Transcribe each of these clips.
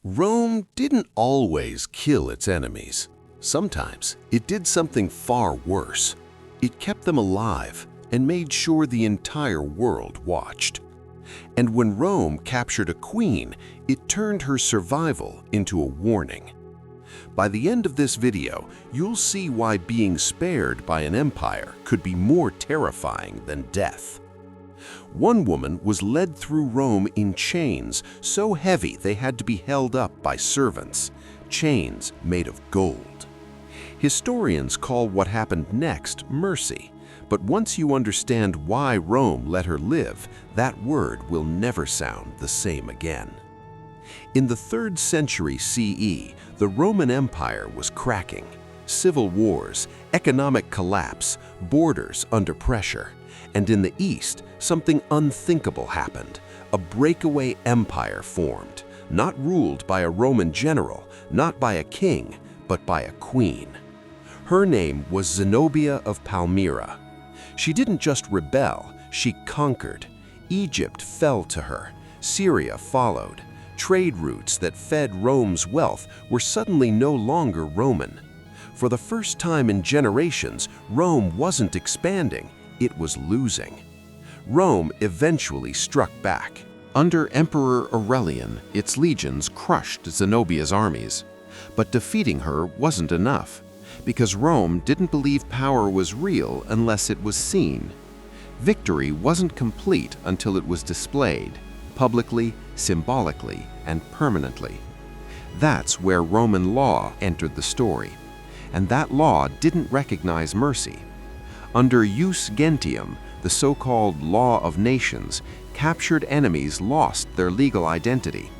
Rome didn't always kill its enemies. Sometimes it did something far worse. It kept them alive and made sure the entire world watched. And when Rome captured a queen, it turned her survival into a warning. By the end of this video, you'll see why being spared by an empire could be more terrifying than death. One woman was led through Rome in chains so heavy they had to be held up by servants, chains made of gold. Historians call what happened next mercy, but once you understand why Rome let her live, that word will never sound the same again. In the 3rd century CE, the Roman Empire was cracking. Civil wars, economic collapse, borders under pressure. And in the East, something unthinkable happened. A breakaway empire formed, not ruled by a Roman general, not by a king, but by a queen. Her name was Zenobia of Palmyra. She didn't just rebel, she conquered. Egypt fell to her. Syria followed. Trade routes that fed Rome's wealth were suddenly no longer Roman. For the first time in generations, Rome wasn't expanding, it was losing. Rome eventually struck back. Under Emperor Aurelian, its legions crushed Zenobia's armies. But defeating her wasn't enough, because Rome didn't believe power was real unless it was seen. Victory wasn't complete until it was displayed, publicly, symbolically, and permanently. That's where Roman law entered the story, and that law didn't recognize mercy. Under Jus Gentium, the so-called Law of Nations, captured enemies lost their legal identity.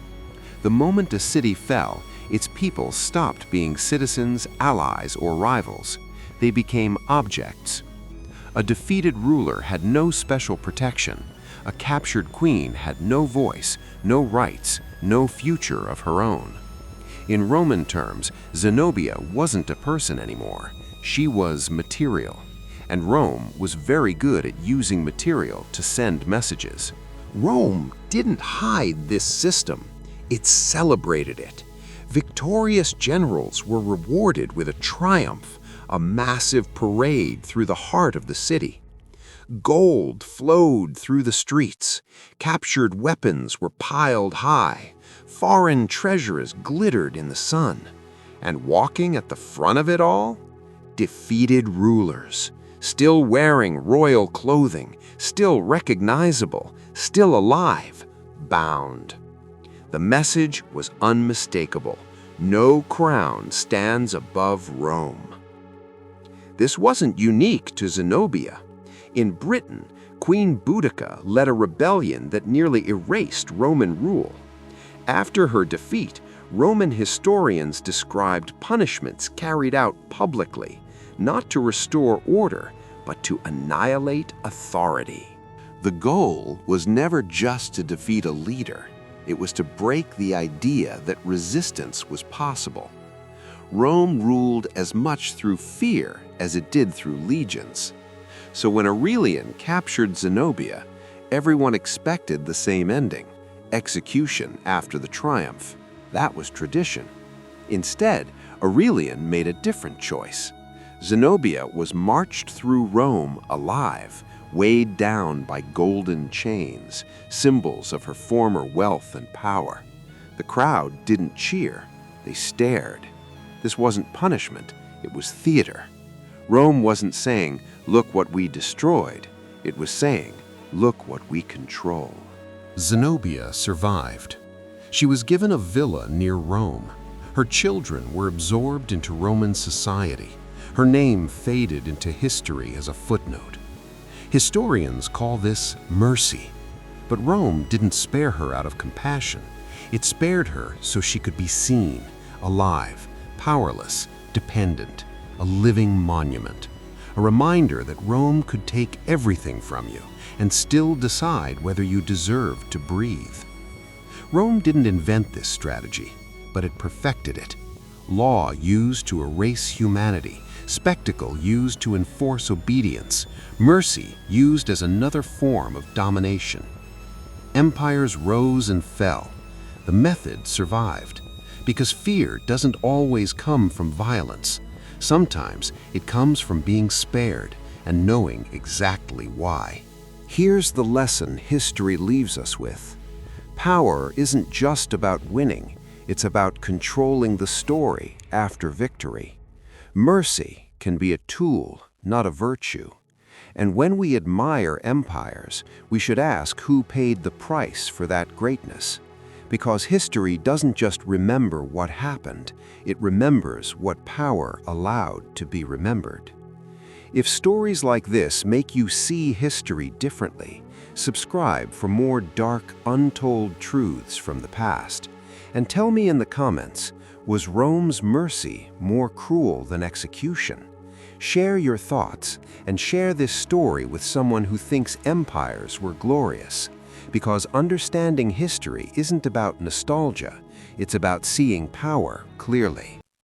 The moment a city fell, its people stopped being citizens, allies, or rivals. They became objects. A defeated ruler had no special protection. A captured queen had no voice, no rights, no future of her own. In Roman terms, Zenobia wasn't a person anymore. She was material. And Rome was very good at using material to send messages. Rome didn't hide this system. It celebrated it. Victorious generals were rewarded with a triumph, a massive parade through the heart of the city. Gold flowed through the streets. Captured weapons were piled high. Foreign treasures glittered in the sun. And walking at the front of it all, defeated rulers. Still wearing royal clothing, still recognizable, still alive, bound. The message was unmistakable. No crown stands above Rome. This wasn't unique to Zenobia. In Britain, Queen Boudica led a rebellion that nearly erased Roman rule. After her defeat, Roman historians described punishments carried out publicly, not to restore order, but to annihilate authority. The goal was never just to defeat a leader. It was to break the idea that resistance was possible. Rome ruled as much through fear as it did through legions. So when Aurelian captured Zenobia, everyone expected the same ending: execution after the triumph. That was tradition. Instead, Aurelian made a different choice. Zenobia was marched through Rome alive, weighed down by golden chains, symbols of her former wealth and power. The crowd didn't cheer, they stared. This wasn't punishment, it was theater. Rome wasn't saying, "Look what we destroyed." It was saying, "Look what we control." Zenobia survived. She was given a villa near Rome. Her children were absorbed into Roman society. Her name faded into history as a footnote. Historians call this mercy. But Rome didn't spare her out of compassion. It spared her so she could be seen, alive, powerless, dependent, a living monument. A reminder that Rome could take everything from you and still decide whether you deserved to breathe. Rome didn't invent this strategy, but it perfected it. Law used to erase humanity, spectacle used to enforce obedience, mercy used as another form of domination. Empires rose and fell. The method survived, Because fear doesn't always come from violence. Sometimes it comes from being spared and knowing exactly why. Here's the lesson history leaves us with. Power isn't just about winning, it's about controlling the story after victory. Mercy can be a tool, not a virtue. And when we admire empires, we should ask who paid the price for that greatness. Because history doesn't just remember what happened, it remembers what power allowed to be remembered. If stories like this make you see history differently, subscribe for more dark, untold truths from the past. And tell me in the comments, was Rome's mercy more cruel than execution? Share your thoughts and share this story with someone who thinks empires were glorious. Because understanding history isn't about nostalgia, it's about seeing power clearly.